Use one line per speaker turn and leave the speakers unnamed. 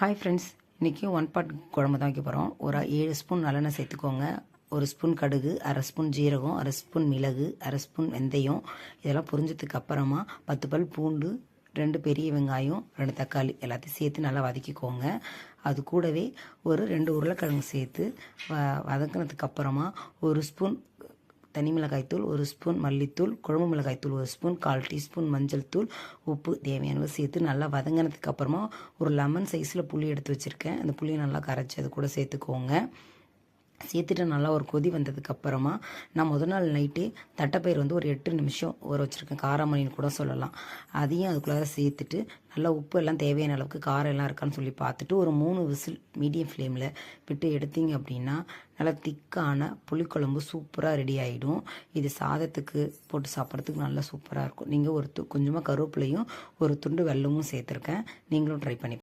Hi friends, இன்றைக்கி one pot குழம்பு தான் வைக்க போகிறோம். ஒரு 7 ஸ்பூன் நல்லெண்ணெய் சேர்த்துக்கோங்க. 1 ஸ்பூன் கடுகு, 1/2 ஸ்பூன் ஜீரகம், 1/2 ஸ்பூன் மிளகு, 1/2 ஸ்பூன் வெந்தயம். இதெல்லாம் பொரிஞ்சதுக்கு அப்புறமா 10 பல் பூண்டு, 2 பெரிய வெங்காயம், 2 தக்காளி எல்லாத்தையும் சேர்த்து நல்லா வதக்கிக்கோங்க. அது கூடவே ஒரு 2 உருளைக்கிழங்கு சேர்த்து வதக்கினதுக்கு அப்புறமா 1 ஸ்பூன் தனி மிளகாய்த்தூள், 1 ஸ்பூன் மல்லித்தூள், குழம்பு மிளகாய்த்தூள் 1 ஸ்பூன், 1/4 டீஸ்பூன் மஞ்சள் தூள், உப்பு தேவையானது சேர்த்து நல்லா வதங்கினதுக்கு அப்புறமா ஒரு லெமன் சைஸில் புளி எடுத்து வச்சுருக்கேன். அந்த புளியை நல்லா கரைச்சி அது கூட சேர்த்துக்கோங்க. சேர்த்துட்டு நல்லா ஒரு கொதி வந்ததுக்கப்புறமா நான் முதல் நாள் நைட்டே தட்டைப்பயிர் ஒரு 8 நிமிஷம் ஊற வச்சுருக்கேன். காராமணின்னு கூட சொல்லலாம். அதையும் அதுக்குள்ளார சேர்த்துட்டு நல்லா உப்பு எல்லாம் தேவையான அளவுக்கு காரம் எல்லாம் இருக்கான்னு சொல்லி பார்த்துட்டு ஒரு 3 விசில் மீடியம் ஃப்ளேமில் விட்டு எடுத்தீங்க அப்படின்னா நல்லா திக்கான புளிக்குழம்பு சூப்பராக ரெடி ஆகிடும். இது சாதத்துக்கு போட்டு சாப்பிட்றதுக்கு நல்லா சூப்பராக இருக்கும். நீங்கள் கொஞ்சமாக கருவேப்பிலையும் ஒரு துண்டு வெல்லமும் சேர்த்துருக்கேன். நீங்களும் ட்ரை பண்ணி